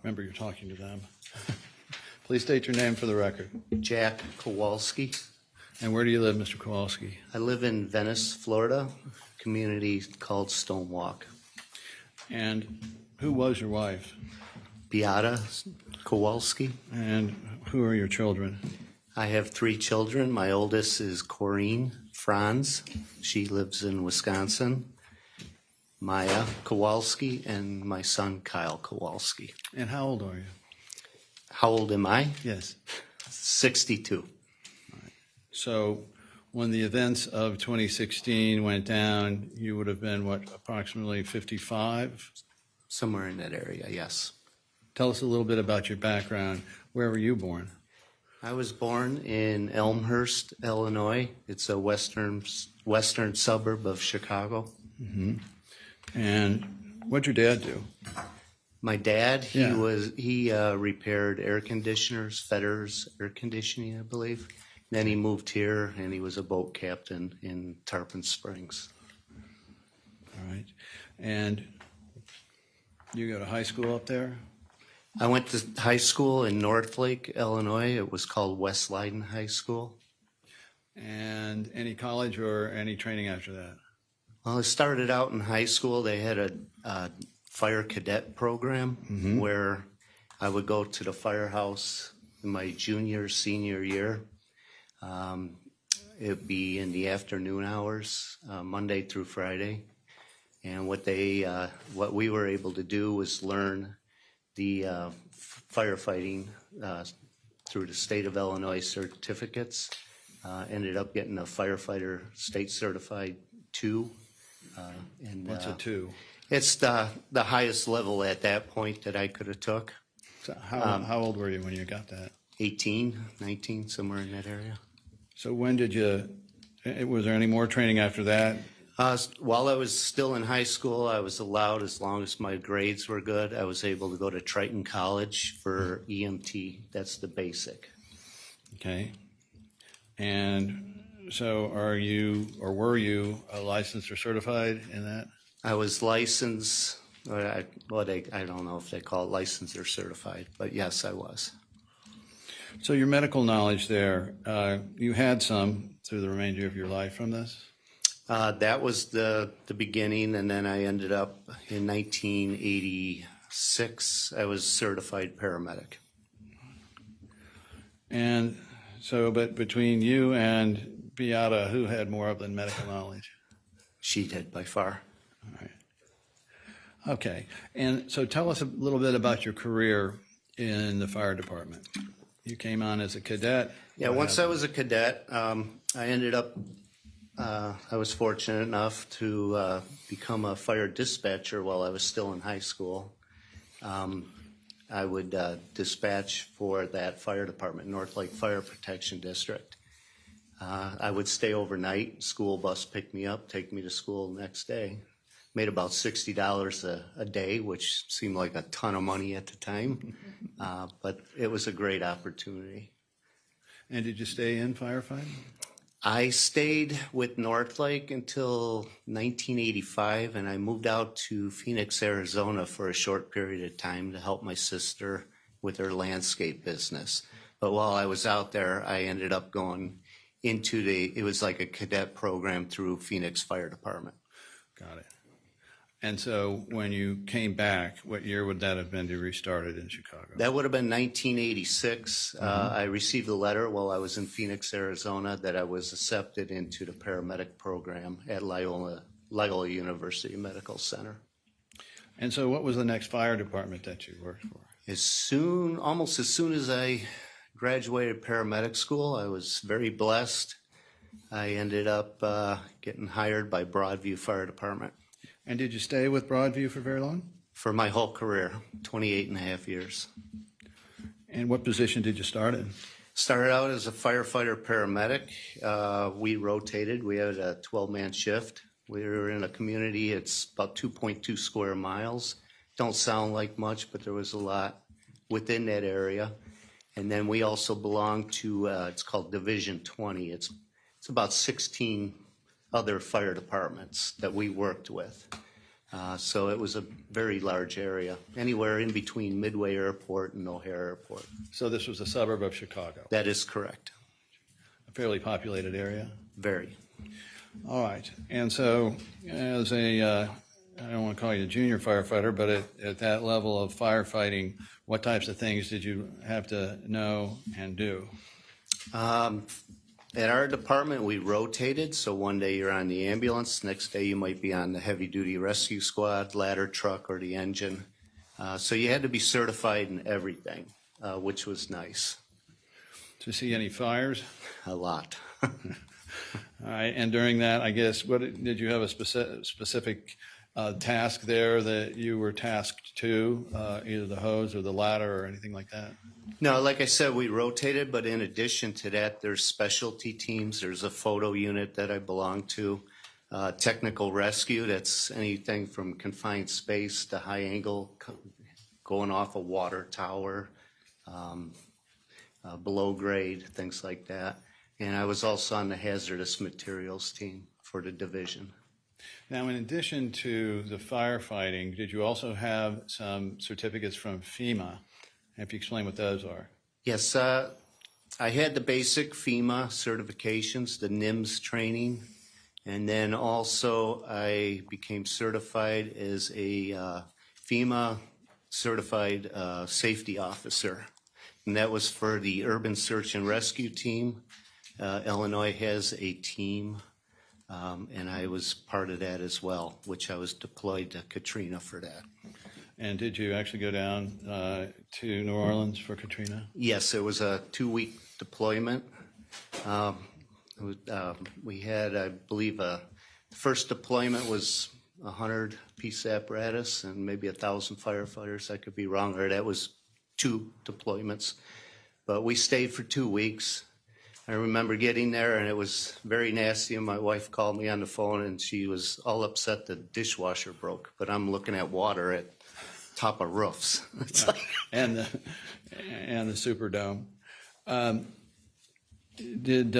remember you're talking to them. Please state your name for the record. Jack Kowalski. And where do you live, Mr. Kowalski? I live in Venice, Florida, community called Stonewalk. And who was your wife? Beata Kowalski. And who are your children? I have 3 children. My oldest is Corinne Franz. She lives in Wisconsin. Maya Kowalski, and my son Kyle Kowalski. And how old are you? How old am I? Yes. 62. So when the events of 2016 went down, you would have been, what, approximately 55? Somewhere in that area, yes. Tell us a little bit about your background. Where were you born? I was born in Elmhurst, Illinois. It's a western suburb of Chicago. Mm-hmm. And what'd your dad do? My dad, he repaired air conditioners, Fedder's air conditioning, I believe. Then he moved here, and he was a boat captain in Tarpon Springs. All right. And you go to high school up there? I went to high school in Northlake, Illinois. It was called West Leiden High School. And any college or any training after that? Well, I started out in high school. They had a fire cadet program where I would go to the firehouse in my senior year. It'd be in the afternoon hours, Monday through Friday. And what we were able to do was learn the firefighting through the state of Illinois certificates. Ended up getting a firefighter state certified 2. What's a 2? It's the highest level at that point that I could have took. So how old were you when you got that? 18, 19, somewhere in that area. So when did was there any more training after that? While I was still in high school, I was allowed, as long as my grades were good, I was able to go to Triton College for EMT. That's the basic. Okay. And so were you licensed or certified in that? I was licensed, I don't know if they call it licensed or certified, but yes, I was. So your medical knowledge there, you had some through the remainder of your life from this? That was the beginning, and then I ended up in 1986, I was certified paramedic. And so, but between you and Beata, who had more of the medical knowledge? She did, by far. All right. Okay. And so tell us a little bit about your career in the fire department. You came on as a cadet. Yeah, once I was a cadet, I ended up, I was fortunate enough to become a fire dispatcher while I was still in high school. I would dispatch for that fire department, North Lake Fire Protection District. I would stay overnight. School bus picked me up, take me to school the next day. Made about $60 a day, which seemed like a ton of money at the time, but it was a great opportunity. And did you stay in firefighting? I stayed with Northlake until 1985, and I moved out to Phoenix, Arizona for a short period of time to help my sister with her landscape business. But while I was out there, I ended up going into it was like a cadet program through Phoenix Fire Department. Got it. And so when you came back, what year would that have been to restart it in Chicago? That would have been 1986. I received a letter while I was in Phoenix, Arizona, that I was accepted into the paramedic program at Loyola University Medical Center. And so what was the next fire department that you worked for? Almost as soon as I graduated paramedic school, I was very blessed. I ended up getting hired by Broadview Fire Department. And did you stay with Broadview for very long? For my whole career, 28 and a half years. And what position did you start in? Started out as a firefighter paramedic. We rotated. We had a 12-man shift. We were in a community. It's about 2.2 square miles. Don't sound like much, but there was a lot within that area. And then we also belonged to, it's called Division 20. It's about 16 other fire departments that we worked with. So it was a very large area, anywhere in between Midway Airport and O'Hare Airport. So this was a suburb of Chicago, That is correct. a fairly populated area. Very. All right. And so as a, I don't want to call you a junior firefighter, but at that level of firefighting, what types of things did you have to know and do? At our department, we rotated, so one day you're on the ambulance, next day you might be on the heavy-duty rescue squad, ladder truck, or the engine. So you had to be certified in everything, which was nice. To see any fires? A lot. All right. And during that, I guess, what did you have a specific task there that you were tasked to, either the hose or the ladder or anything like that? No, like I said, we rotated, but in addition to that, there's specialty teams. There's a photo unit that I belong to, technical rescue. That's anything from confined space to high angle, going off a water tower, below grade, things like that. And I was also on the hazardous materials team for the division. Now, in addition to the firefighting, did you also have some certificates from FEMA? If you explain what those are. Yes, I had the basic FEMA certifications, the NIMS training, and then also I became certified as a FEMA certified safety officer, and that was for the urban search and rescue team. Illinois has a team, and I was part of that as well, which I was deployed to Katrina for that. And did you actually go down to New Orleans for Katrina? Yes, it was a 2-week deployment. We had, I believe, the first deployment was 100-piece apparatus and maybe 1,000 firefighters. I could be wrong, or that was 2 deployments. But we stayed for 2 weeks. I remember getting there, and it was very nasty, and my wife called me on the phone, and she was all upset the dishwasher broke. But I'm looking at water at top of roofs. It's like, and the Superdome. Did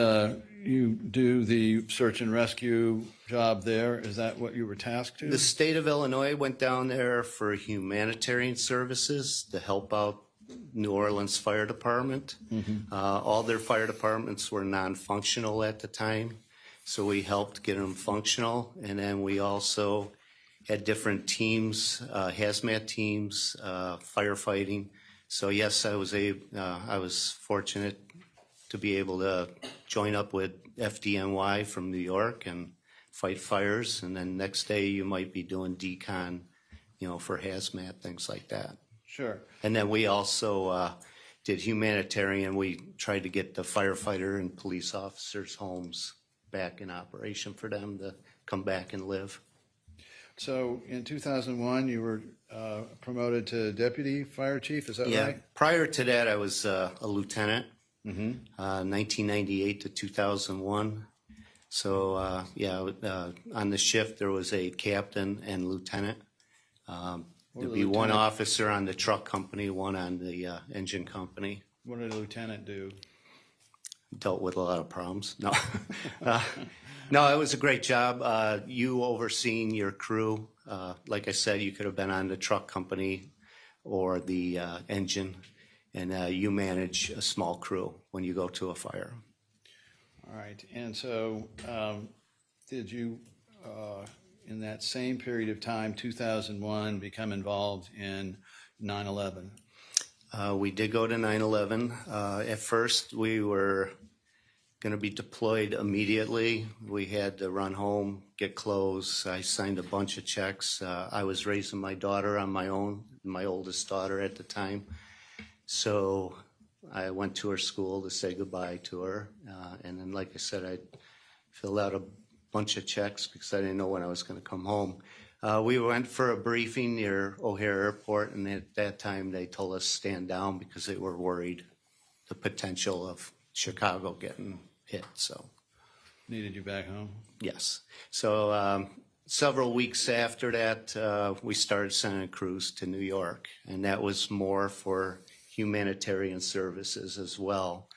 you do the search and rescue job there? Is that what you were tasked to? the state of Illinois went down there for humanitarian services to help out New Orleans Fire Department. All their fire departments were non-functional at the time, so we helped get them functional. And then we also had different teams, hazmat teams, firefighting. So yes, I was fortunate to be able to join up with FDNY from New York and fight fires. And then next day you might be doing decon, for hazmat, things like that. Sure. And then we also did humanitarian. We tried to get the firefighter and police officers' homes back in operation for them to come back and live. So in 2001, you were promoted to deputy fire chief, is that right? Prior to that, I was a lieutenant, 1998 to 2001. So, on the shift, there was a captain and lieutenant. There'd be one officer on the truck company, one on the engine company. What did a lieutenant do? Dealt with a lot of problems. No. No, it was a great job. You overseeing your crew. Like I said, you could have been on the truck company or the engine, and you manage a small crew when you go to a fire. All right. And so did you, in that same period of time, 2001, become involved in 9/11? We did go to 9/11. At first, we were going to be deployed immediately. We had to run home, get clothes. I signed a bunch of checks. I was raising my daughter on my own, my oldest daughter at the time. So I went to her school to say goodbye to her. And then, like I said, I filled out a bunch of checks because I didn't know when I was going to come home. We went for a briefing near O'Hare Airport, and at that time they told us stand down because they were worried the potential of Chicago getting hit. So Needed you back home? yes. So several weeks after that, we started sending crews to New York, and that was more for humanitarian services as well.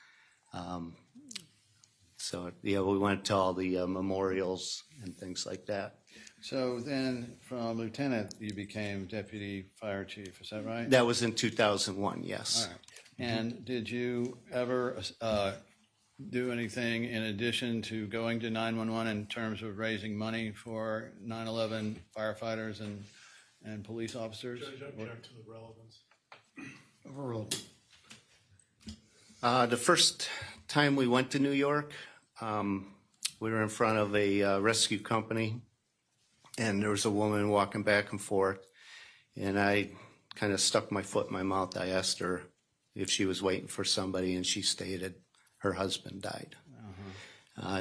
So, yeah, we went to all the memorials and things like that. So then from lieutenant, you became deputy fire chief, is that right? That was in 2001, yes. All right. And did you ever do anything in addition to going to 911 in terms of raising money for 9/11 firefighters and police officers? Judge, object to the relevance. Overruled. The first time we went to New York, we were in front of a rescue company, and there was a woman walking back and forth, and I kind of stuck my foot in my mouth. I asked her if she was waiting for somebody, and she stated her husband died.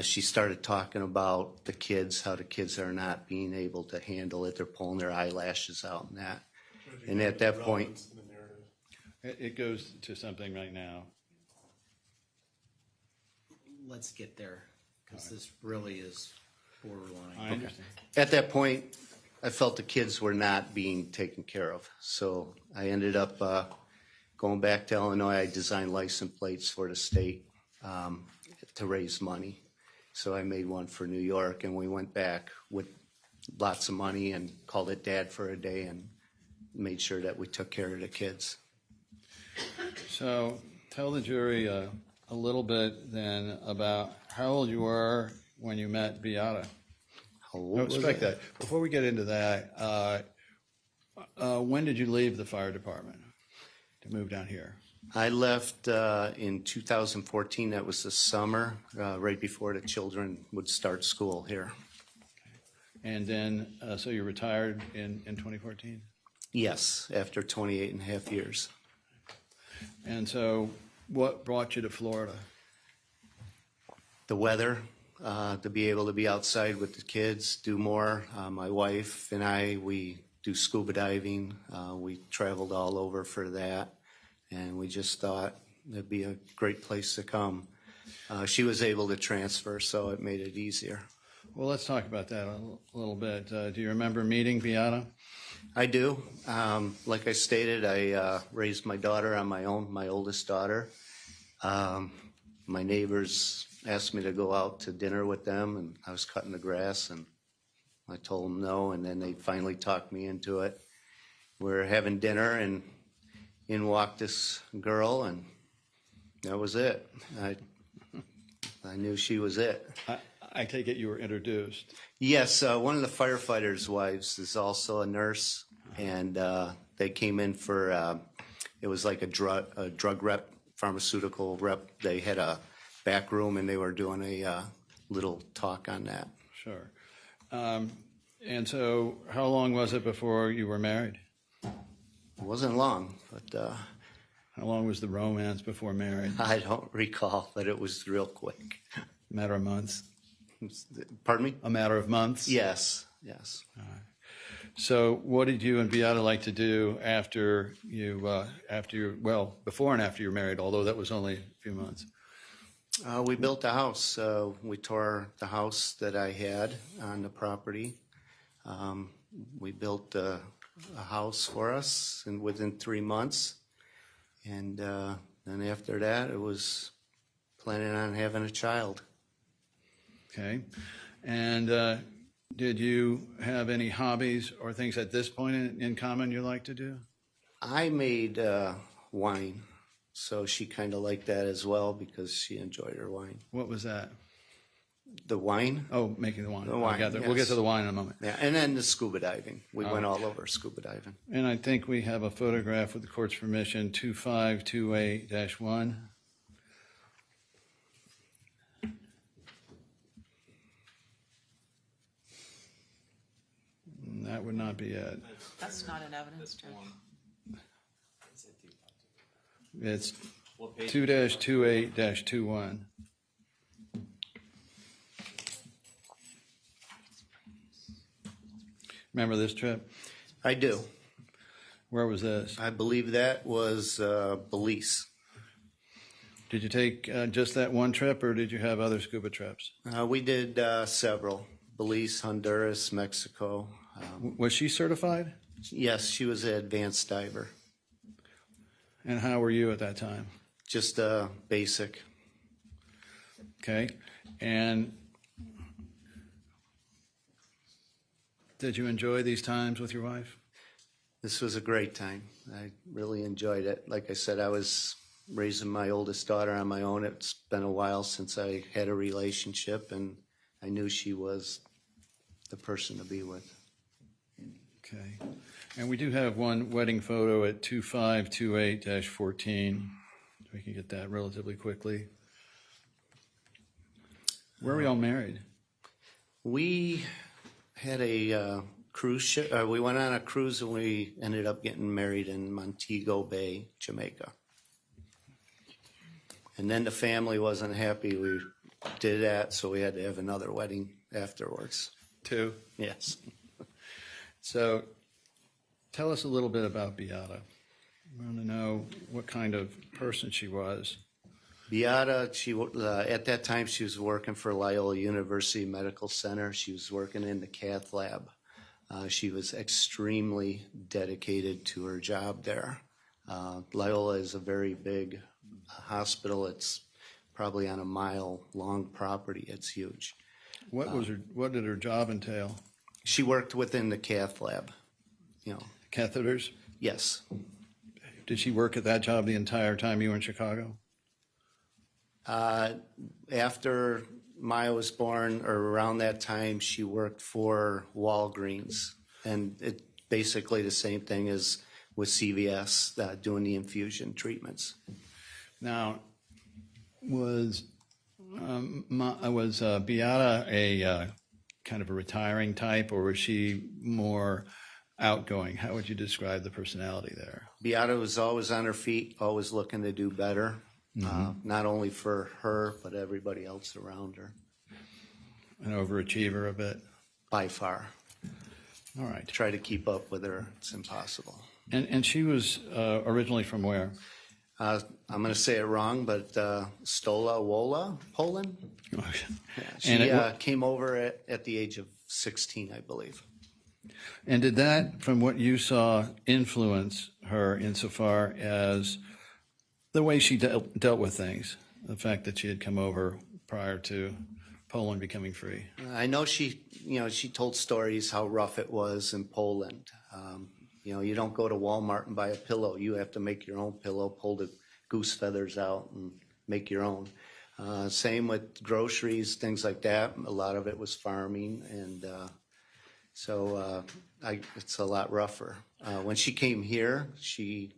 She started talking about the kids, how the kids are not being able to handle it. They're pulling their eyelashes out and that. Judge, And at that point, relevance to the narrative. It goes to something right now. Let's get there, because this really is borderline. I understand. at that point, I felt the kids were not being taken care of. So I ended up going back to Illinois. I designed license plates for the state to raise money. So I made one for New York, and we went back with lots of money and called it Dad for a Day and made sure that we took care of the kids. So tell the jury a little bit then about how old you were when you met Beata. How old No, was expect I? that. Before we get into that, when did you leave the fire department to move down here? I left in 2014. That was the summer, right before the children would start school here. And then, so you retired in 2014? Yes, after 28 and a half years. And so what brought you to Florida? The weather, to be able to be outside with the kids, do more. My wife and I, we do scuba diving. We traveled all over for that, and we just thought it'd be a great place to come. She was able to transfer, so it made it easier. Well, let's talk about that a little bit. Do you remember meeting Beata? I do. Like I stated, I raised my daughter on my own, my oldest daughter. My neighbors asked me to go out to dinner with them, and I was cutting the grass, and I told them no, and then they finally talked me into it. We're having dinner, and in walked this girl, and that was it. I knew she was it. I take it you were introduced. Yes, one of the firefighters' wives is also a nurse, and they came in for, it was like a drug rep, pharmaceutical rep. They had a back room, and they were doing a little talk on that. Sure. And so how long was it before you were married? It wasn't long, but How long was the romance before marriage? I don't recall, but it was real quick. A matter of months? Pardon me? A matter of months? Yes, yes. So what did you and Beata like to do after you, well, before and after you were married, although that was only a few months? We built a house. We tore the house that I had on the property. We built a house for us and within 3 months. And then after that, it was planning on having a child. Okay. And did you have any hobbies or things at this point in common you like to do? I made wine, so she kind of liked that as well because she enjoyed her wine. What was that? The wine? Oh, making the wine. The wine, I got that. yes. We'll get to the wine in a moment. Yeah, and then the scuba diving. We went all over scuba diving. And I think we have a photograph with the court's permission, 2528-1. That would not be it. That's not an evidence, Judge. It's 2-28-21. Remember this trip? I do. Where was this? I believe that was Belize. Did you take just that one trip, or did you have other scuba trips? We did several. Belize, Honduras, Mexico. Was she certified? Yes, she was an advanced diver. And how were you at that time? Just basic. Okay. And did you enjoy these times with your wife? This was a great time. I really enjoyed it. Like I said, I was raising my oldest daughter on my own. It's been a while since I had a relationship, and I knew she was the person to be with. Okay. And we do have one wedding photo at 2528-14. We can get that relatively quickly. Where are we all married? We had a cruise ship. We went on a cruise, and we ended up getting married in Montego Bay, Jamaica. And then the family wasn't happy we did that, so we had to have another wedding afterwards. 2. Yes. So tell us a little bit about Beata. We want to know what kind of person she was. Beata, at that time she was working for Loyola University Medical Center. She was working in the cath lab. She was extremely dedicated to her job there. Loyola is a very big hospital. It's probably on a mile-long property. It's huge. What did her job entail? She worked within the cath lab. Catheters? Yes. Did she work at that job the entire time you were in Chicago? After Maya was born, or around that time, she worked for Walgreens, and it basically the same thing as with CVS, doing the infusion treatments. Now, was Beata a kind of a retiring type, or was she more outgoing? How would you describe the personality there? Beata was always on her feet, always looking to do better, not only for her, but everybody else around her. An overachiever a bit? By far. All right. Try to keep up with her, it's impossible. And she was originally from where? I'm going to say it wrong, but Stola Wola, Poland? Yeah, she came over at the age of 16, I believe. And did that, from what you saw, influence her insofar as the way she dealt with things? The fact that she had come over prior to Poland becoming free? I know she told stories how rough it was in Poland. You don't go to Walmart and buy a pillow. You have to make your own pillow, pull the goose feathers out and make your own. Same with groceries, things like that. A lot of it was farming, and so it's a lot rougher. When she came here, she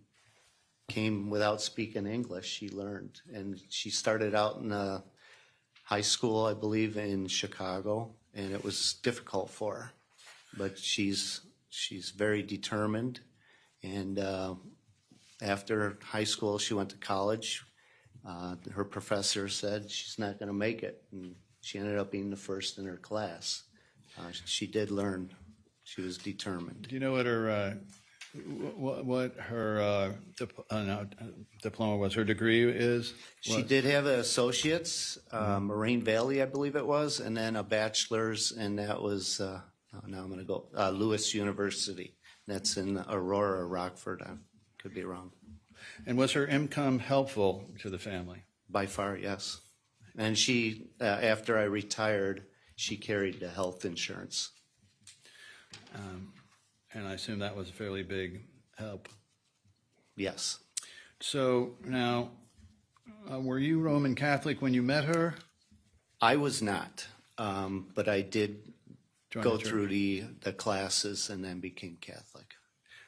came without speaking English. She learned, and she started out in a high school, I believe, in Chicago, and it was difficult for her. But she's very determined, and after high school, she went to college. Her professor said she's not going to make it, and she ended up being the first in her class. She did learn. She was determined. Do you know what her diploma was? Her degree is? She did have an associate's, Moraine Valley, I believe it was, and then a bachelor's, and that was, now I'm going to go, Lewis University. That's in Aurora, Rockford. I could be wrong. And was her income helpful to the family? By far, yes. And she, after I retired, she carried the health insurance. And I assume that was a fairly big help. Yes. So now, were you Roman Catholic when you met her? I was not, but I did Join go the church? through the classes and then became Catholic.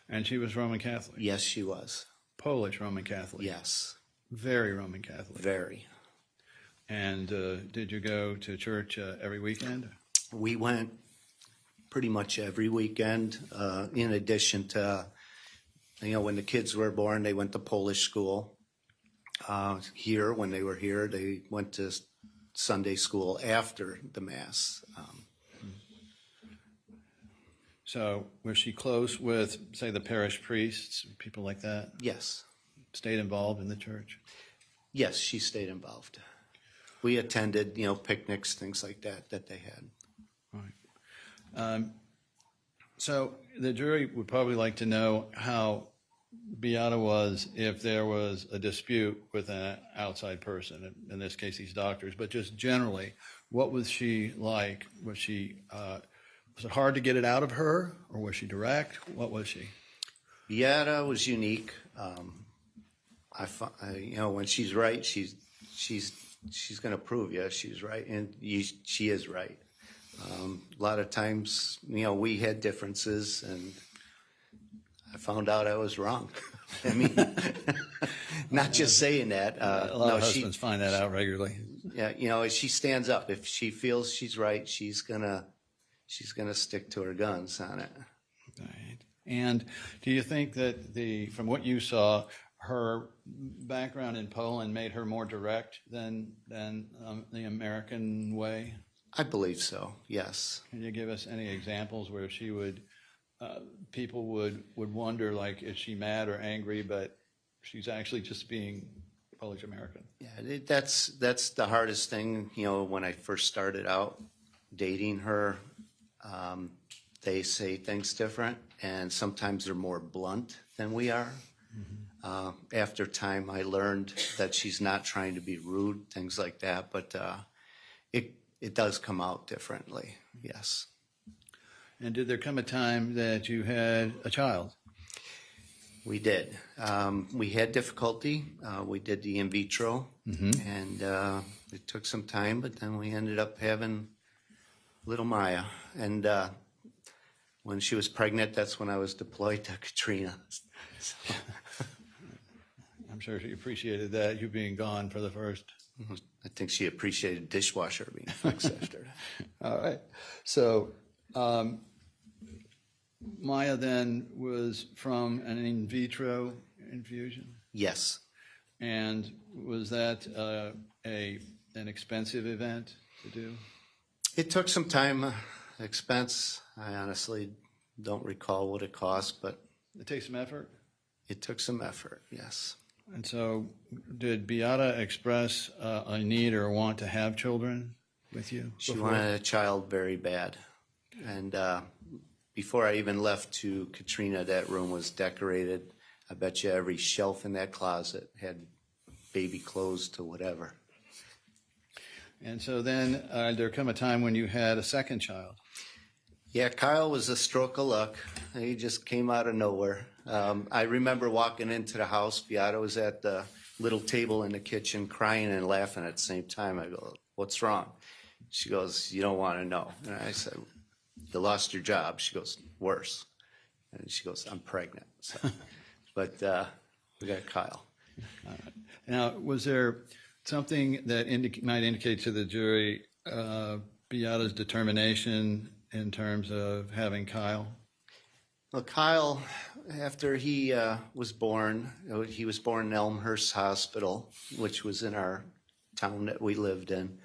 And she was Roman Catholic? Yes, she was. Polish Roman Catholic? Yes, Very Roman Catholic? very. And did you go to church every weekend? We went pretty much every weekend, in addition to, when the kids were born, they went to Polish school. Here, when they were here, they went to Sunday school after the Mass. So was she close with, say, the parish priests, people like that? Yes. Stayed involved in the church? Yes, she stayed involved. We attended, picnics, things like that they had. Right. So the jury would probably like to know how Beata was if there was a dispute with an outside person, in this case these doctors, but just generally, what was she like? Was it hard to get it out of her, or was she direct? What was she? Beata was unique. When she's right, she's going to prove you she's right, and she is right. A lot of times, we had differences, and I found out I was wrong. I mean, not just saying that. A lot of husbands find that out regularly. Yeah, she stands up. If she feels she's right, she's gonna stick to her guns on it. Right. And do you think that from what you saw, her background in Poland made her more direct than the American way? I believe so. Yes. Can you give us any examples where she would? People would wonder, like, is she mad or angry, but she's actually just being Polish American. Yeah, that's the hardest thing. When I first started out dating her, they say things different, and sometimes they're more blunt than we are. Mm-hmm. After time, I learned that she's not trying to be rude, things like that, but it does come out differently. Yes. And did there come a time that you had a child? We did. We had difficulty. We did the in vitro, and it took some time, but then we ended up having little Maya. And when she was pregnant, that's when I was deployed to Katrina. So. I'm sure she appreciated that, you being gone for the first. I think she appreciated dishwasher being fixed after that. All right. So Maya then was from an in vitro infusion? Yes. And was that an expensive event to do? It took some time, expense. I honestly don't recall what it cost, but it takes some effort? It took some effort, yes. And so did Beata express a need or a want to have children with you? She before? wanted a child very bad. And before I even left to Katrina, that room was decorated. I bet you every shelf in that closet had baby clothes to whatever. And so then there come a time when you had a second child. Yeah, Kyle was a stroke of luck. He just came out of nowhere. I remember walking into the house. Beata was at the little table in the kitchen crying and laughing at the same time. I go, "What's wrong?" She goes, "You don't want to know." And I said, "You lost your job." She goes, "Worse." And she goes, "I'm pregnant." So, but we got Kyle. All right. Now, was there something that might indicate to the jury Beata's determination in terms of having Kyle? Well, Kyle, after he was born in Elmhurst Hospital, which was in our town that we lived in.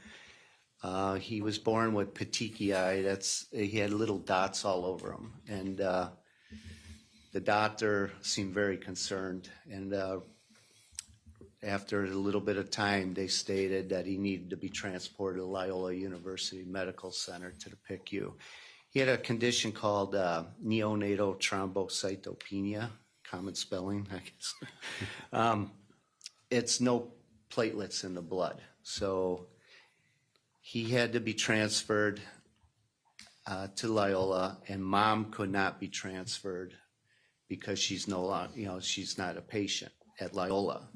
He was born with petechiae. He had little dots all over him, and the doctor seemed very concerned. And after a little bit of time, they stated that he needed to be transported to Loyola University Medical Center to the PICU. He had a condition called neonatal thrombocytopenia, common spelling, I guess. It's no platelets in the blood, so he had to be transferred to Loyola, and Mom could not be transferred because she's no longer, she's not a patient at Loyola.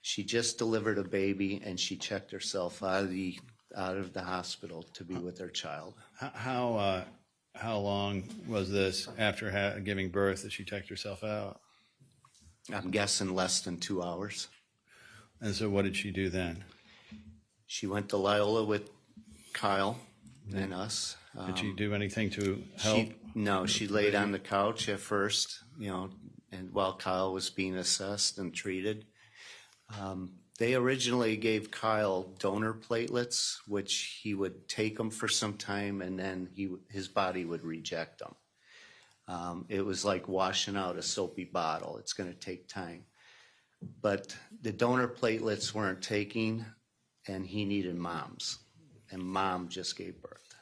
She just delivered a baby, and she checked herself out of the hospital to be with her child. How long was this after giving birth that she checked herself out? I'm guessing less than 2 hours. And so what did she do then? She went to Loyola with Kyle and us. Did she do anything to help? She laid on the couch at first, and while Kyle was being assessed and treated. They originally gave Kyle donor platelets, which he would take them for some time, and then his body would reject them. It was like washing out a soapy bottle. It's going to take time. But the donor platelets weren't taking, and he needed Mom's, and Mom just gave birth.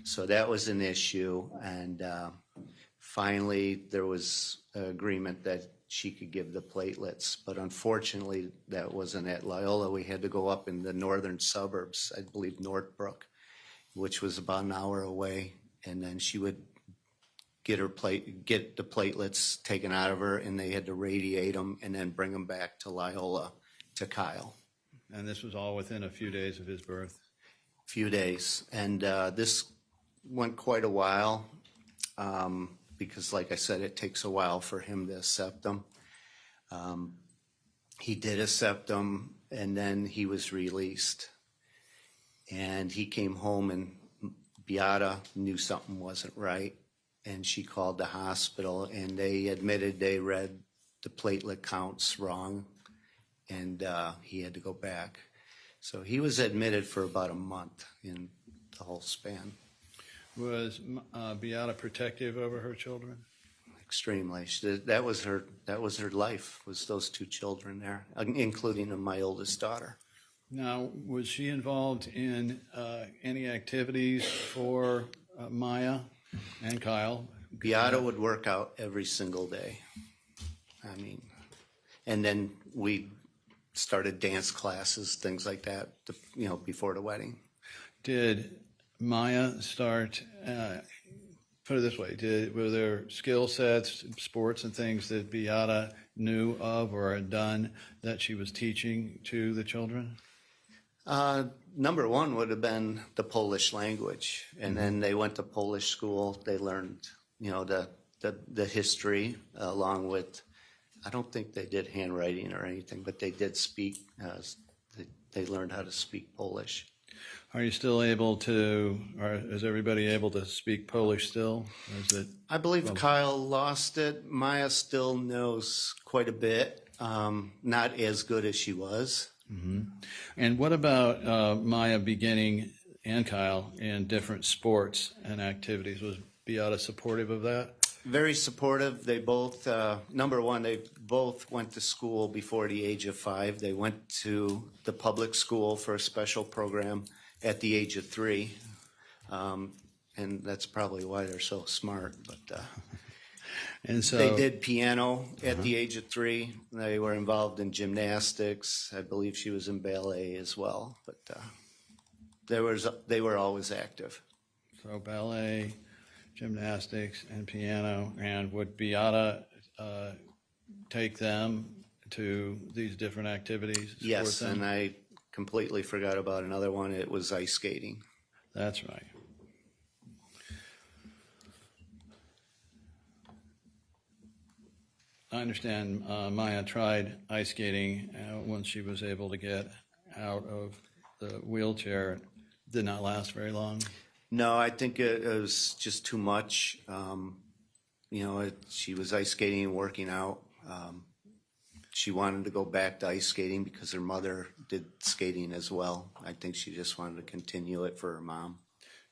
So that was an issue, and finally there was an agreement that she could give the platelets, but unfortunately that wasn't at Loyola. We had to go up in the northern suburbs, I believe Northbrook, which was about an hour away, and then she would get the platelets taken out of her, and they had to radiate them and then bring them back to Loyola to Kyle. And this was all within a few days of his birth? Few days, and this went quite a while because, like I said, it takes a while for him to accept them. He did accept them, and then he was released. And he came home, and Beata knew something wasn't right, and she called the hospital, and they admitted they read the platelet counts wrong, and he had to go back. So he was admitted for about a month in the whole span. Was Beata protective over her children? Extremely. That was her life, was those two children there, including my oldest daughter. Now, was she involved in any activities for Maya and Kyle? Beata would work out every single day. I mean, and then we started dance classes, things like that, before the wedding. Did Maya start, put it this way, were there skill sets, sports and things that Beata knew of or had done that she was teaching to the children? Number one would have been the Polish language, and then they went to Polish school. They learned, the history along with. I don't think they did handwriting or anything, but they did speak. They learned how to speak Polish. Are you still able to, or is everybody able to speak Polish still? I believe Kyle lost it. Maya still knows quite a bit, not as good as she was. Mm-hmm. And what about Maya beginning and Kyle in different sports and activities? Was Beata supportive of that? Very supportive. They both, number one, they both went to school before the age of 5. They went to the public school for a special program at the age of 3. And that's probably why they're so smart. But and so they did piano at the age of 3. They were involved in gymnastics. I believe she was in ballet as well. But they were always active. So ballet, gymnastics, and piano. And would Beata take them to these different activities? Yes, and I completely forgot about another one. It was ice skating. That's right. I understand Maya tried ice skating once she was able to get out of the wheelchair. It did not last very long. No, I think it was just too much. She was ice skating and working out. She wanted to go back to ice skating because her mother did skating as well. I think she just wanted to continue it for her mom.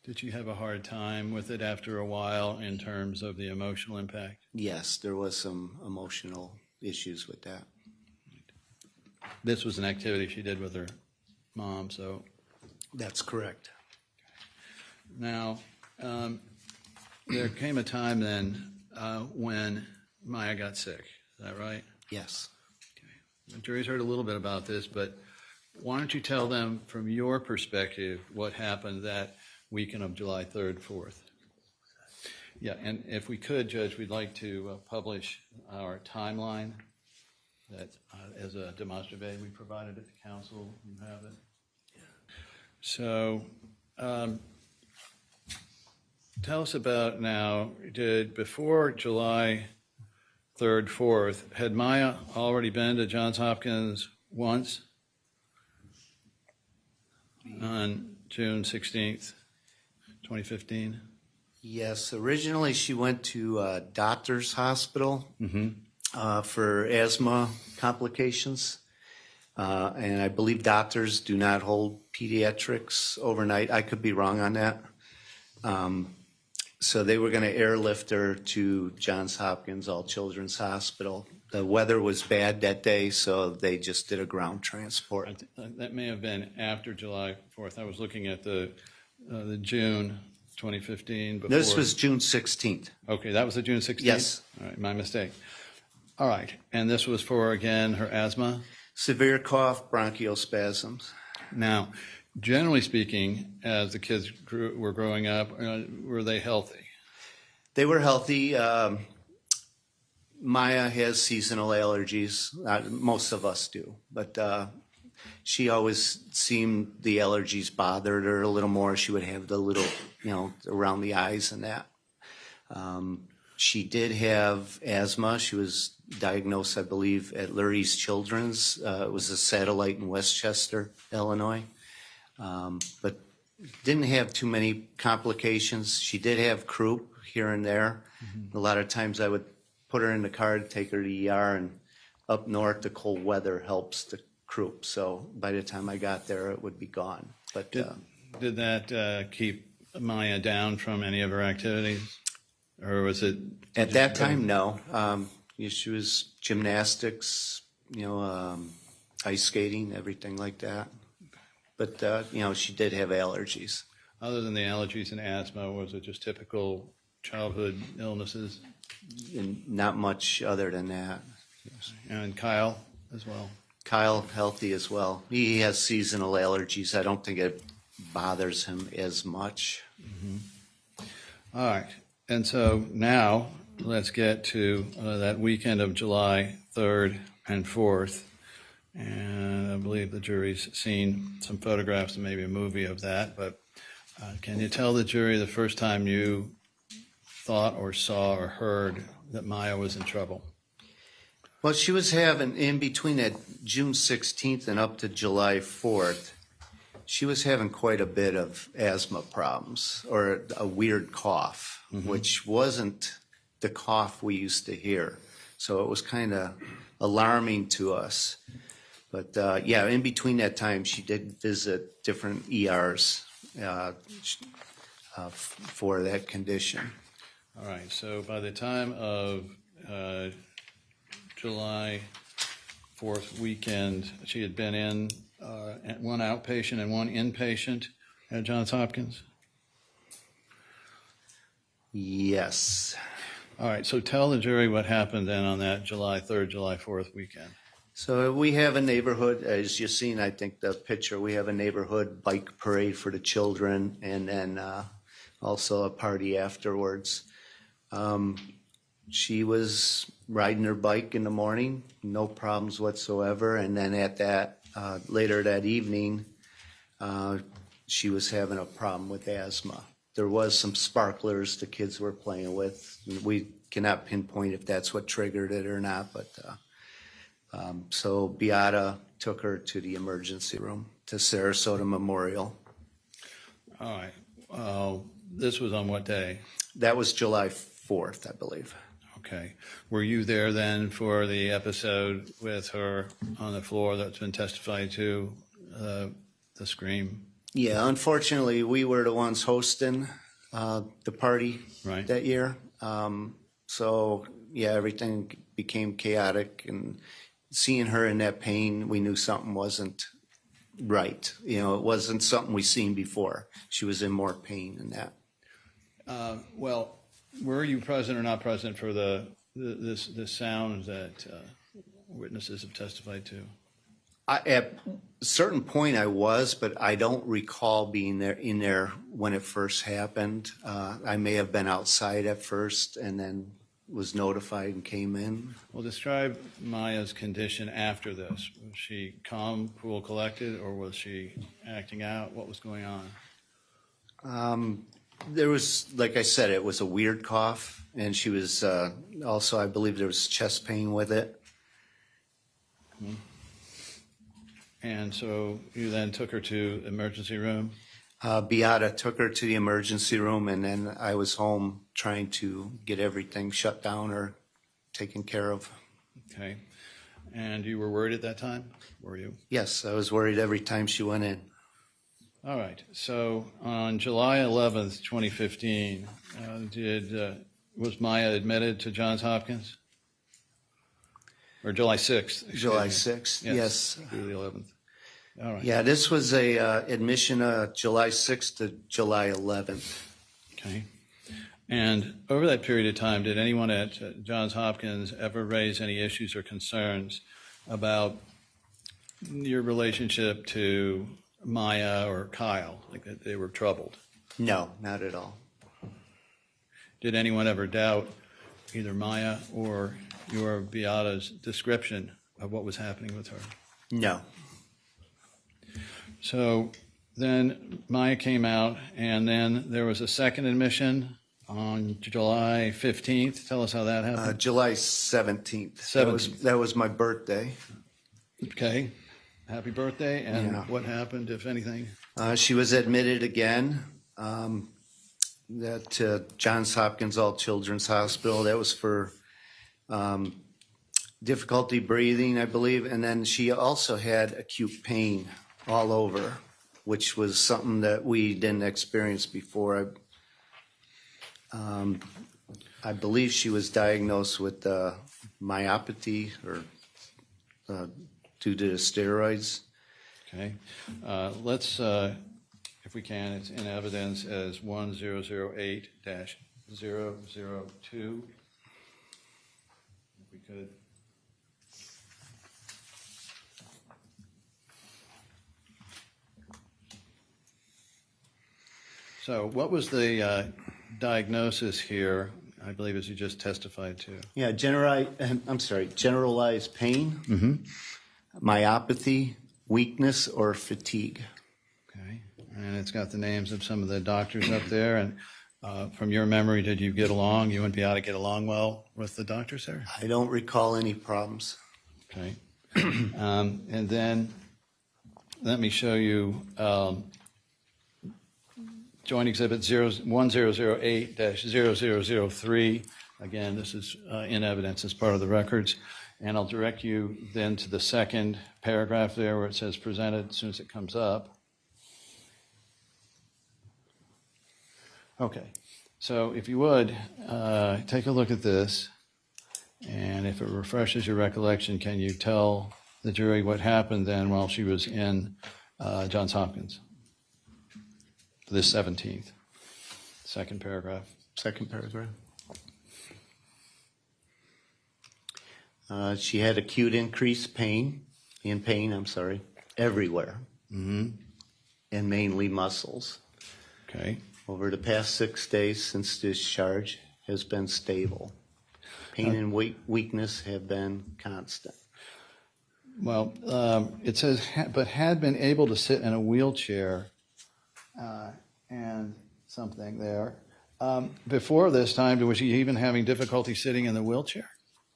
Did you have a hard time with it after a while in terms of the emotional impact? Yes, there was some emotional issues with that. This was an activity she did with her mom, so. That's correct. Now, there came a time then when Maya got sick. Is that right? Yes. The jury's heard a little bit about this, but why don't you tell them from your perspective what happened that weekend of July 3rd, 4th? Yeah, and if we could, Judge, we'd like to publish our timeline that as a demonstrative aid we provided it to council. You have it. So tell us about now, before July 3rd, 4th, had Maya already been to Johns Hopkins once on June 16th, 2015? Yes, originally she went to Doctors Hospital for asthma complications. And I believe doctors do not hold pediatrics overnight. I could be wrong on that. So they were going to airlift her to Johns Hopkins All Children's Hospital. The weather was bad that day, so they just did a ground transport. That may have been after July 4th. I was looking at the June 2015? Before? This was June 16th. Okay, that was the June 16th? Yes. All right, my mistake. All right, and this was for, again, her asthma? Severe cough, bronchial spasms. Now, generally speaking, as the kids were growing up, were they healthy? They were healthy. Maya has seasonal allergies. Most of us do. But she always seemed the allergies bothered her a little more. She would have the little, around the eyes and that. She did have asthma. She was diagnosed, I believe, at Lurie's Children's. It was a satellite in Westchester, Illinois. But didn't have too many complications. She did have croup here and there. Mm-hmm. A lot of times I would put her in the car to take her to ER, and up north the cold weather helps the croup. So by the time I got there, it would be gone. But did that keep Maya down from any of her activities? Or was it at that time? No. She was gymnastics, ice skating, everything like that. But she did have allergies. Other than the allergies and asthma, was it just typical childhood illnesses? And not much other than that. And Kyle as well? Kyle, healthy as well. He has seasonal allergies. I don't think it bothers him as much. Mm-hmm. All right. And so now let's get to that weekend of July 3rd and 4th. And I believe the jury's seen some photographs and maybe a movie of that. But can you tell the jury the first time you thought or saw or heard that Maya was in trouble? Well, she was having, in between that June 16th and up to July 4th, she was having quite a bit of asthma problems, or a weird cough, mm-hmm. which wasn't the cough we used to hear. So it was kind of alarming to us. But in between that time, she did visit different ERs for that condition. All right, so by the time of July 4th weekend, she had been in one outpatient and one inpatient at Johns Hopkins? Yes. All right, so tell the jury what happened then on that July 3rd, July 4th weekend. So we have a neighborhood, as you've seen, I think the picture, we have a neighborhood bike parade for the children, and then also a party afterwards. She was riding her bike in the morning, no problems whatsoever, and then at that later that evening, she was having a problem with asthma. There was some sparklers the kids were playing with. We cannot pinpoint if that's what triggered it or not, but so Beata took her to the emergency room, to Sarasota Memorial. All right. This was on what day? That was July 4th, I believe. Okay. Were you there then for the episode with her on the floor that's been testified to, the scream? Yeah, unfortunately, we were the ones hosting the party right. that year. So, everything became chaotic, and seeing her in that pain, we knew something wasn't right. It wasn't something we'd seen before. She was in more pain than that. Well, were you present or not present for the sound that witnesses have testified to? At a certain point I was, but I don't recall being in there when it first happened. I may have been outside at first and then was notified and came in. Well, describe Maya's condition after this. Was she calm, cool, collected, or was she acting out? What was going on? There was, like I said, it was a weird cough, and she was also, I believe there was chest pain with it. Mm-hmm. And so you then took her to the emergency room? Beata took her to the emergency room, and then I was home trying to get everything shut down or taken care of. Okay. And you were worried at that time? Were you? Yes, I was worried every time she went in. All right. So on July 11th, 2015, was Maya admitted to Johns Hopkins? Or July 6th? July 6th, yes. Through the 11th. All right. Yeah, this was a admission July 6th to July 11th. Okay. And over that period of time, did anyone at Johns Hopkins ever raise any issues or concerns about your relationship to Maya or Kyle, like that they were troubled? No, not at all. Did anyone ever doubt either Maya or your Beata's description of what was happening with her? No. So then Maya came out, and then there was a second admission on July 15th. Tell us how that happened. July 17th. 17th. That was my birthday. Okay. Happy birthday. And Yeah. what happened, if anything? She was admitted again at Johns Hopkins All Children's Hospital. That was for difficulty breathing, I believe. And then she also had acute pain all over, which was something that we didn't experience before. I believe she was diagnosed with myopathy or due to the steroids. Okay. Let's, if we can, it's in evidence as 1008-002. If we could. So what was the diagnosis here, I believe, as you just testified to? Yeah, generalized pain, myopathy, weakness, or fatigue. Okay. And it's got the names of some of the doctors up there. And from your memory, did you get along? You and Beata get along well with the doctors there? I don't recall any problems. Okay. And then let me show you Joint Exhibit 1008-0003. Again, this is in evidence as part of the records. And I'll direct you then to the second paragraph there where it says presented as soon as it comes up. Okay. So if you would, take a look at this. And if it refreshes your recollection, can you tell the jury what happened then while she was in Johns Hopkins? This 17th, second paragraph. Second paragraph. She had acute increased pain, everywhere, and mainly muscles. Okay. Over the past 6 days since discharge has been stable. Pain and weakness have been constant. Well, it says, but had been able to sit in a wheelchair and something there. Before this time, was she even having difficulty sitting in the wheelchair?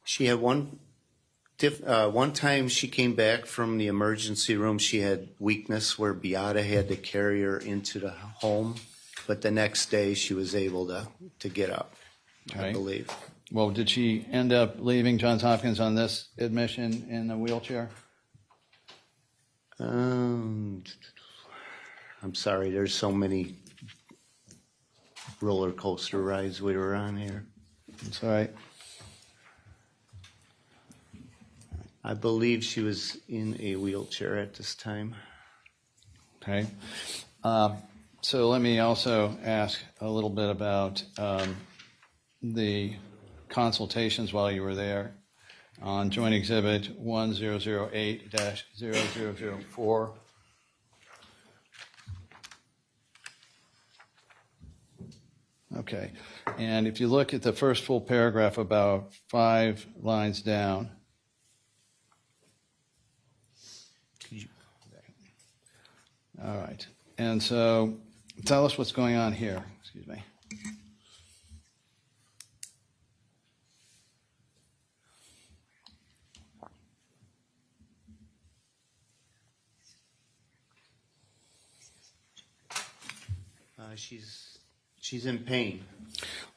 She had one time she came back from the emergency room, she had weakness where Beata had to carry her into the home. But the next day she was able to get up, Okay. I believe. Well, did she end up leaving Johns Hopkins on this admission in a wheelchair? I'm sorry, there's so many roller coaster rides we were on here. That's all right. I believe she was in a wheelchair at this time. Okay. So let me also ask a little bit about the consultations while you were there. On Joint Exhibit 1008-0004. Okay. And if you look at the first full paragraph about 5 lines down. All right. And so tell us what's going on here. Excuse me. She's in pain.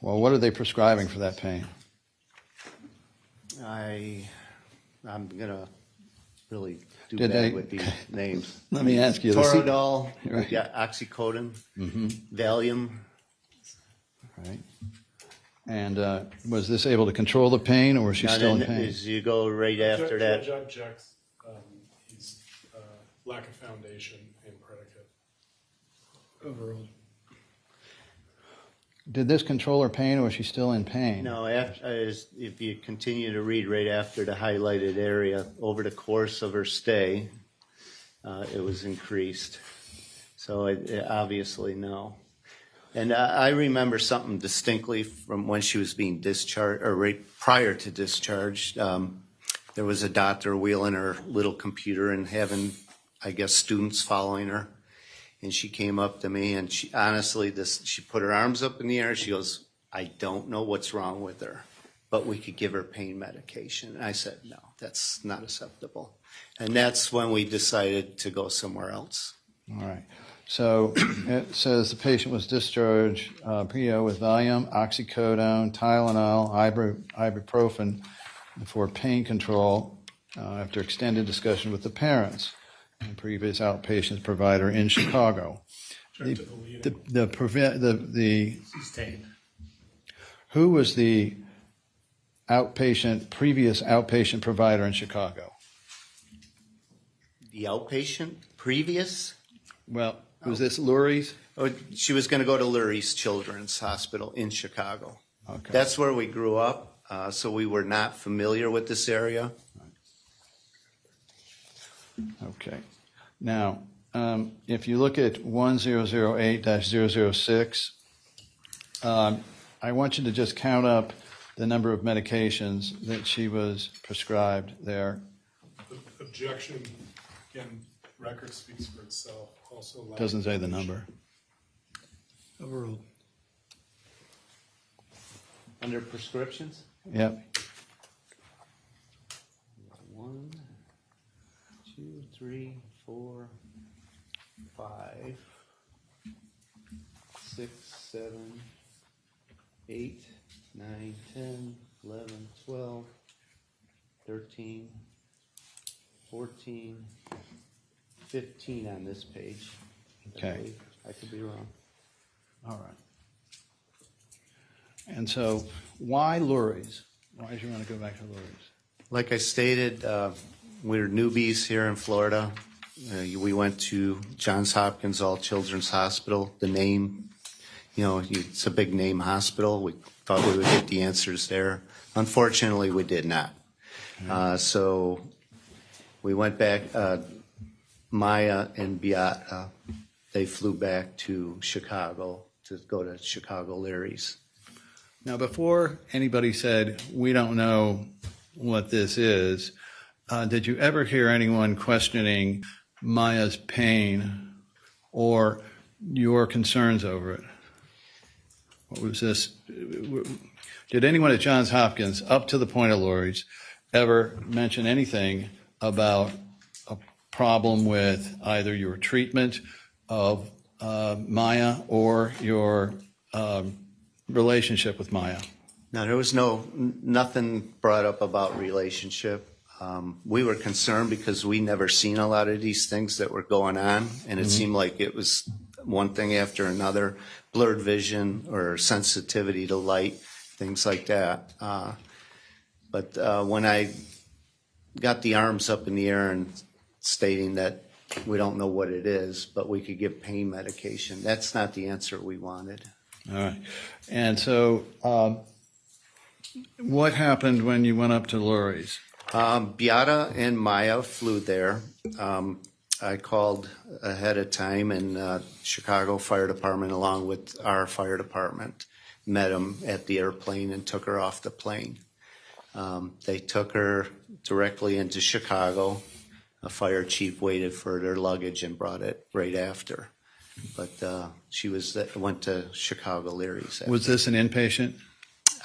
Well, what are they prescribing for that pain? I'm gonna really do Did bad they- with these names. Let me ask you. Toradol, Right. yeah, oxycodone, Valium. Right. And was this able to control the pain, or was she Now still in then, pain? as you go right after Judge that, objects, he's lack of foundation and predicate overall. did this control her pain, or was she still in pain? No, if you continue to read right after the highlighted area, over the course of her stay, it was increased. So obviously, no. And I remember something distinctly from when she was being discharged, or right prior to discharge. There was a doctor wheeling her little computer and having, I guess, students following her. And she came up to me, and she put her arms up in the air. She goes, "I don't know what's wrong with her, but we could give her pain medication." And I said, "No, that's not acceptable." And that's when we decided to go somewhere else. All right. So it says the patient was discharged PO with Valium, oxycodone, Tylenol, ibuprofen for pain control after extended discussion with the parents and previous outpatient provider in Chicago. Sustained. Who was the previous outpatient provider in Chicago? The outpatient previous? Well, was this Lurie's? Oh, she was going to go to Lurie's Children's Hospital in Chicago. Okay. That's where we grew up, so we were not familiar with this area. Okay. Now, if you look at 1008-006, I want you to just count up the number of medications that she was prescribed there. Objection, again, record speaks for itself. Also, Doesn't say the number. Overruled. Under prescriptions? Yep. 1, 2, 3, 4, 5, 6, 7, 8, 9, 10, 11, 12, 13, 14, 15 on this page. Okay. I believe. I could be wrong. All right. And so why Lurie's? Why did you want to go back to Lurie's? Like I stated, we're newbies here in Florida. We went to Johns Hopkins All Children's Hospital. The name, it's a big name hospital. We thought we would get the answers there. Unfortunately, we did not. So we went back. Maya and Beata, they flew back to Chicago to go to Chicago Larry's. Now, before anybody said, we don't know what this is, did you ever hear anyone questioning Maya's pain or your concerns over it? What was this? Did anyone at Johns Hopkins, up to the point of Lurie's, ever mention anything about a problem with either your treatment of Maya or your relationship with Maya? Now, there was nothing brought up about relationship. We were concerned because we never seen a lot of these things that were going on, and it seemed like it was one thing after another, blurred vision or sensitivity to light, things like that. But when I got the arms up in the air and stating that we don't know what it is, but we could give pain medication, that's not the answer we wanted. All right. And so what happened when you went up to Lurie's? Beata and Maya flew there. I called ahead of time, and Chicago Fire Department, along with our fire department, met them at the airplane and took her off the plane. They took her directly into Chicago. A fire chief waited for their luggage and brought it right after. But she went to Chicago Larry's. Was this an inpatient?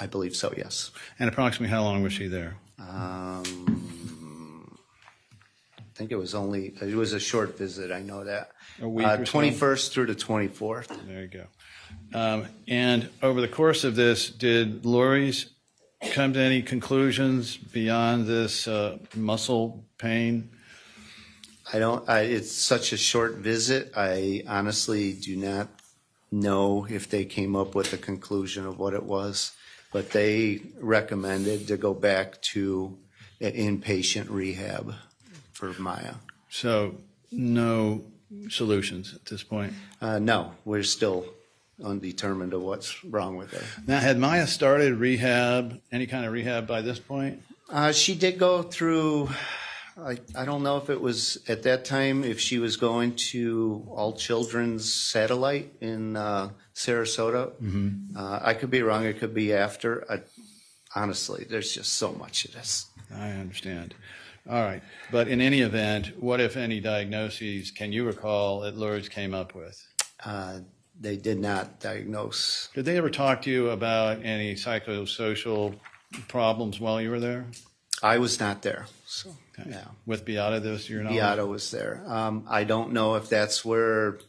I believe so, yes. And approximately how long was she there? I think it was a short visit, I know that. A week or so? 21st through the 24th. There you go. And over the course of this, did Lurie's come to any conclusions beyond this muscle pain? It's such a short visit. I honestly do not know if they came up with a conclusion of what it was, but they recommended to go back to an inpatient rehab for Maya. So no solutions at this point? No, we're still undetermined of what's wrong with her. Now, had Maya started rehab, any kind of rehab by this point? She did go through, I don't know if it was at that time, if she was going to All Children's Satellite in Sarasota. I could be wrong. It could be after. Honestly, there's just so much of this. I understand. All right. But in any event, what, if any, diagnoses can you recall that Lurie came up with? They did not diagnose. Did they ever talk to you about any psychosocial problems while you were there? I was not there, so Okay. yeah. With Beata, this your knowledge? Beata was there. I don't know if that's where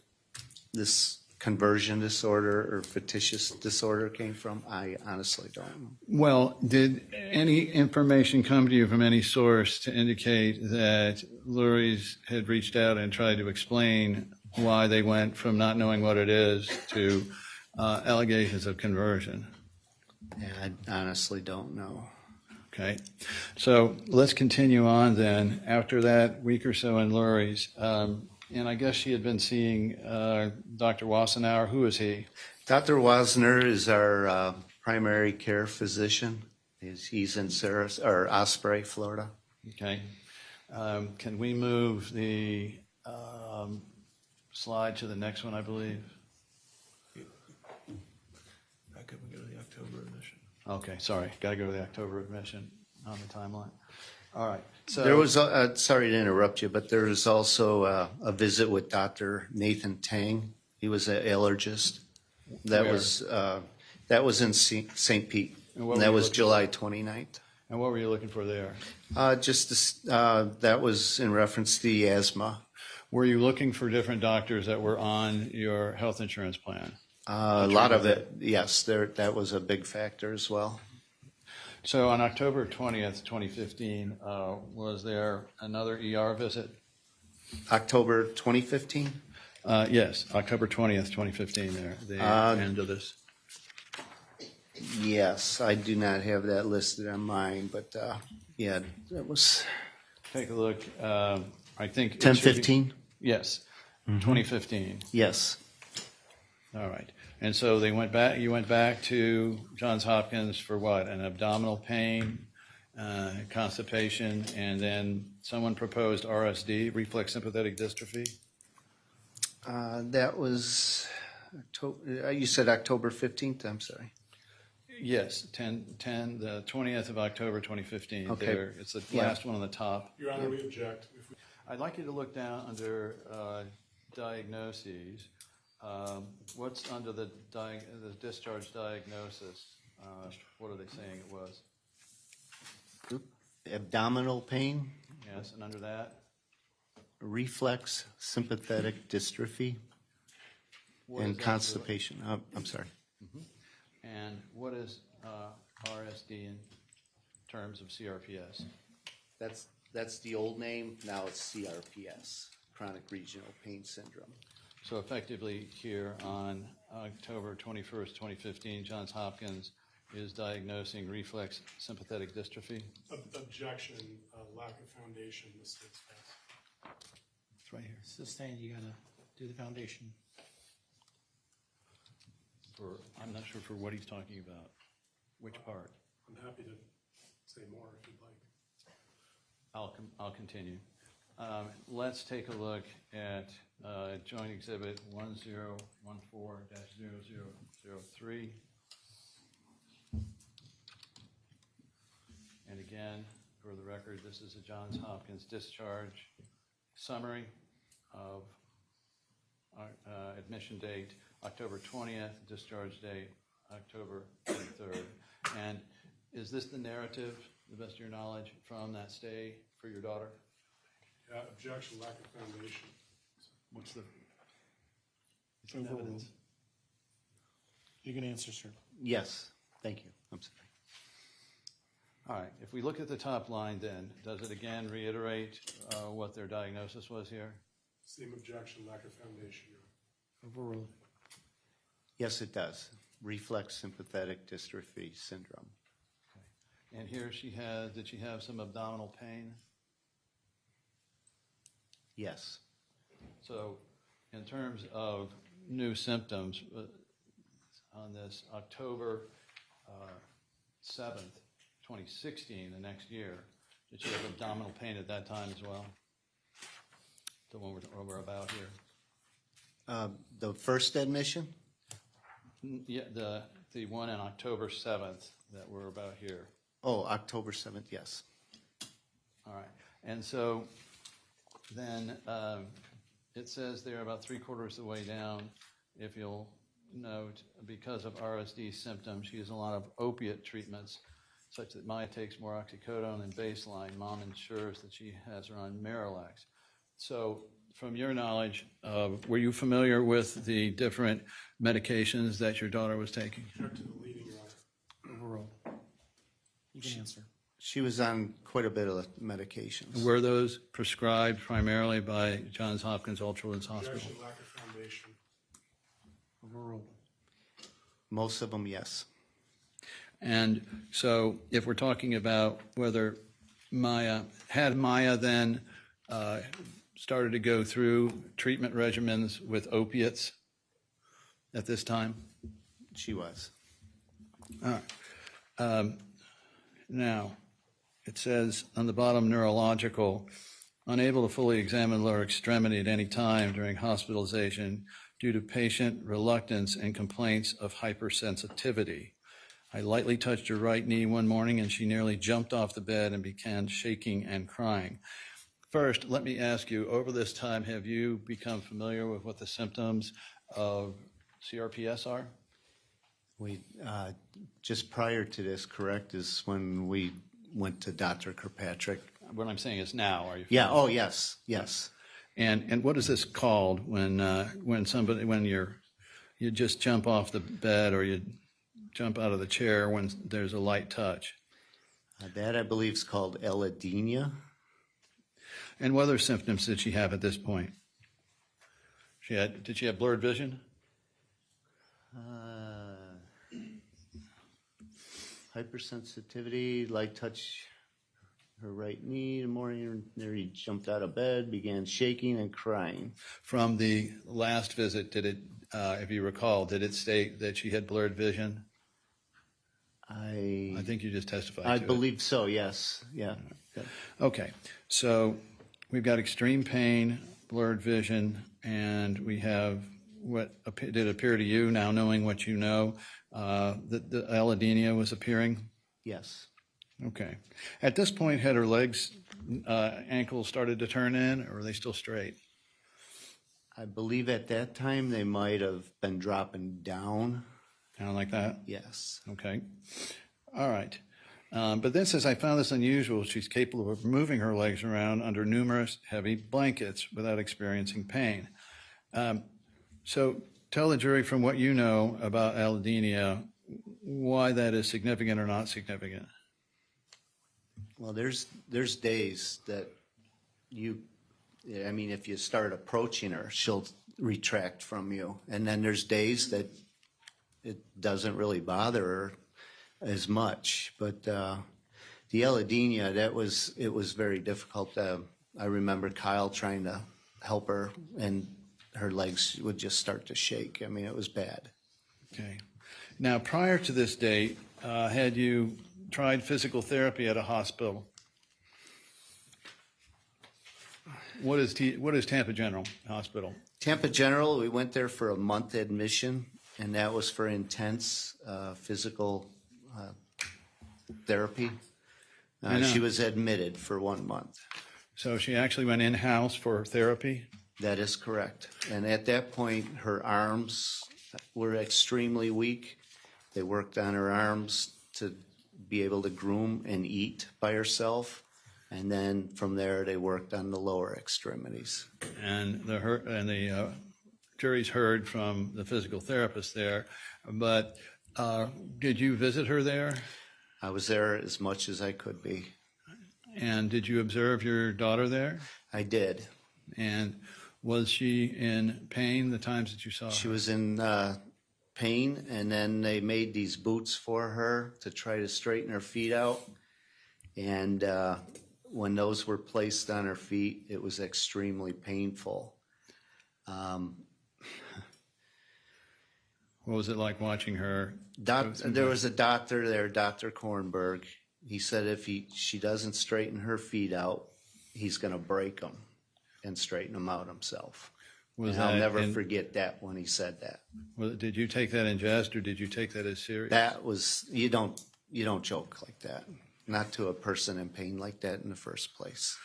this conversion disorder or fictitious disorder came from. I honestly don't know. Well, did any information come to you from any source to indicate that Lurie's had reached out and tried to explain why they went from not knowing what it is to allegations of conversion? Yeah, I honestly don't know. Okay. So let's continue on then. After that week or so in Lurie's, and I guess she had been seeing Dr. Wassenauer. Who is he? Dr. Wasner is our primary care physician. He's in Osprey, Florida. Okay. Can we move the slide to the next one, I believe? Back up and go to the October admission. Okay, sorry. Got to go to the October admission on the timeline. All right. So There was, sorry to interrupt you, but there was also a visit with Dr. Nathan Tang. He was an allergist. That Where? was in St. Pete. And what And were that you was looking July 29th. And what were you looking for there? That was in reference to the asthma. Were you looking for different doctors that were on your health insurance plan? A lot of it, yes, that was a big factor as well. So on October 20th, 2015, was there another ER visit? October 2015? Yes, October 20th, 2015 there, the end of this. Yes, I do not have that listed on mine, but yeah, that was Take a look. I think. it 10, should be- 15? Yes, 2015. Yes. All right. And so they went back. You went back to Johns Hopkins for what? An abdominal pain, constipation, and then someone proposed RSD, reflex sympathetic dystrophy. That was, you said October 15th, I'm sorry. Yes, the 20th of October, 2015. Okay. There, it's the Yeah. last one on the top. Your Honor, we object. If we- I'd like you to look down under diagnoses. What's under the discharge diagnosis? What are they saying it was? Abdominal pain, Yes, and under that? reflex sympathetic dystrophy, What is and that constipation. I'm sorry. really? And what is RSD in terms of CRPS? That's the old name. Now it's CRPS, chronic regional pain syndrome. So effectively here on October 21st, 2015, Johns Hopkins is diagnosing reflex sympathetic dystrophy. Objection, lack of foundation, the state's pass. It's right here. Sustained, you gotta do the foundation. I'm not sure for what he's talking about. Which part? I'm happy to say more if you'd like. I'll continue. Let's take a look at Joint Exhibit 1014-0003. And again, for the record, this is a Johns Hopkins discharge summary of admission date, October 20th, discharge date, October 23rd. And is this the narrative, to the best of your knowledge, from that stay for your daughter? Objection, lack of foundation. What's the Overruled. You can answer, sir. Yes, thank you. I'm sorry. All right, if we look at the top line then, does it again reiterate what their diagnosis was here? Same objection, lack of foundation, Your Honor. Overruled. Yes, it does. Reflex sympathetic dystrophy syndrome. And here did she have some abdominal pain? Yes. So in terms of new symptoms, on this October 7th, 2016, the next year, did she have abdominal pain at that time as well? The one we're about here. The first admission? Yeah, the one on October 7th that we're about here. Oh, October 7th, yes. All right. And so then it says there about 3/4 of the way down, if you'll note, because of RSD symptoms, she has a lot of opiate treatments, such that Maya takes more oxycodone than baseline. Mom ensures that she has her on Marilax. So from your knowledge, were you familiar with the different medications that your daughter was taking? Object to the leading, Your Honor. Overruled. You can answer. She was on quite a bit of medications. Were those prescribed primarily by Johns Hopkins Children's Hospital? Objection, lack of foundation. Overruled. Most of them, yes. And so if we're talking about whether Maya then started to go through treatment regimens with opiates at this time? She was. All right. Now, it says on the bottom, neurological, unable to fully examine lower extremity at any time during hospitalization due to patient reluctance and complaints of hypersensitivity. I lightly touched her right knee one morning and she nearly jumped off the bed and began shaking and crying. First, let me ask you, over this time, have you become familiar with what the symptoms of CRPS are? We just prior to this, correct, is when we went to Dr. Kirkpatrick. What I'm saying is now, are you? Yeah. Oh, yes. Yes. And what is this called when you just jump off the bed or you jump out of the chair when there's a light touch? That I believe is called allodynia. And what other symptoms did she have at this point? Did she have blurred vision? Hypersensitivity, light touch her right knee in the morning. There he jumped out of bed, began shaking and crying. From the last visit, did it, if you recall, did it state that she had blurred vision? I think you just testified to I it. believe so, yes. Yeah. Okay, so we've got extreme pain, blurred vision, and we have what did appear to you, now knowing what you know, that the allodynia was appearing? Yes. Okay. At this point, had her legs, ankles started to turn in, or were they still straight? I believe at that time they might have been dropping down. Kind of like that? Yes. Okay. All right. But then says, I found this unusual. She's capable of moving her legs around under numerous heavy blankets without experiencing pain. So tell the jury from what you know about allodynia, why that is significant or not significant. Well, there's days that if you start approaching her, she'll retract from you. And then there's days that it doesn't really bother her as much. But the allodynia, it was very difficult. I remember Kyle trying to help her, and her legs would just start to shake. I mean, it was bad. Okay. Now, prior to this date, had you tried physical therapy at a hospital? What is Tampa General Hospital? Tampa General, we went there for a month admission, and that was for intense physical therapy. She was admitted for 1 month. So she actually went in-house for therapy? That is correct. And at that point, her arms were extremely weak. They worked on her arms to be able to groom and eat by herself. And then from there, they worked on the lower extremities. And the jury's heard from the physical therapist there. But did you visit her there? I was there as much as I could be. And did you observe your daughter there? I did. And was she in pain the times that you saw her? She was in pain, and then they made these boots for her to try to straighten her feet out. And when those were placed on her feet, it was extremely painful. What was it like watching her? There was a doctor there, Dr. Kornberg. He said if she doesn't straighten her feet out, he's going to break them and straighten them out himself. Was And I'll that never in- forget that when he said that. Well, did you take that in jest, or did you take that as serious? That was you don't joke like that. Not to a person in pain like that in the first place.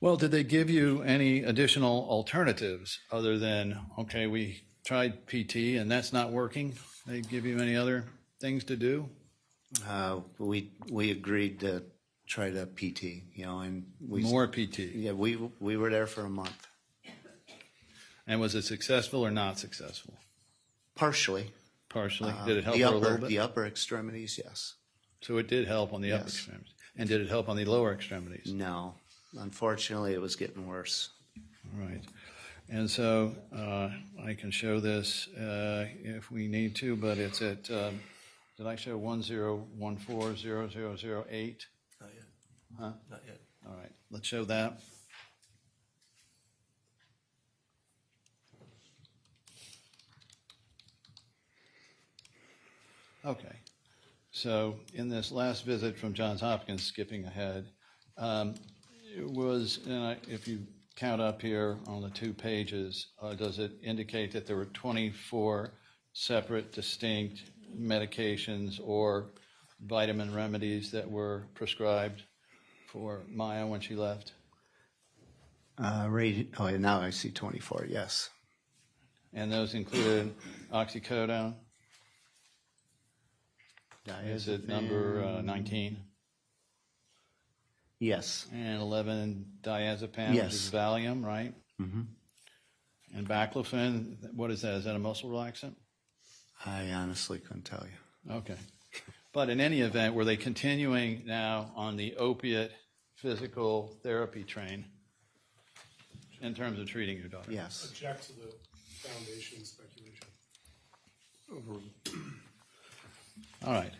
Well, did they give you any additional alternatives other than, okay, we tried PT and that's not working? They give you any other things to do? We agreed to try to PT, and we More PT. Yeah, we were there for a month. And was it successful or not successful? Partially. Partially. Did it help the her upper, a little bit? The upper extremities, yes. So it did help on the upper Yes. extremities. And did it help on the lower extremities? No. Unfortunately, it was getting worse. All right. And so I can show this if we need to, but it's at, did I show 10140008? Not yet. Huh? Not yet. All right, let's show that. Okay, so in this last visit from Johns Hopkins, skipping ahead, it was, if you count up here on the 2 pages, does it indicate that there were 24 separate, distinct medications or vitamin remedies that were prescribed for Maya when she left? Now I see 24, yes. And those included oxycodone. Is it number 19? Yes. And 11 diazepam, which Yes. is Valium, right? Mm-hmm. And baclofen, what is that? Is that a muscle relaxant? I honestly couldn't tell you. Okay. But in any event, were they continuing now on the opiate physical therapy train in terms of treating your daughter? Yes. Object to the foundation speculation. All right.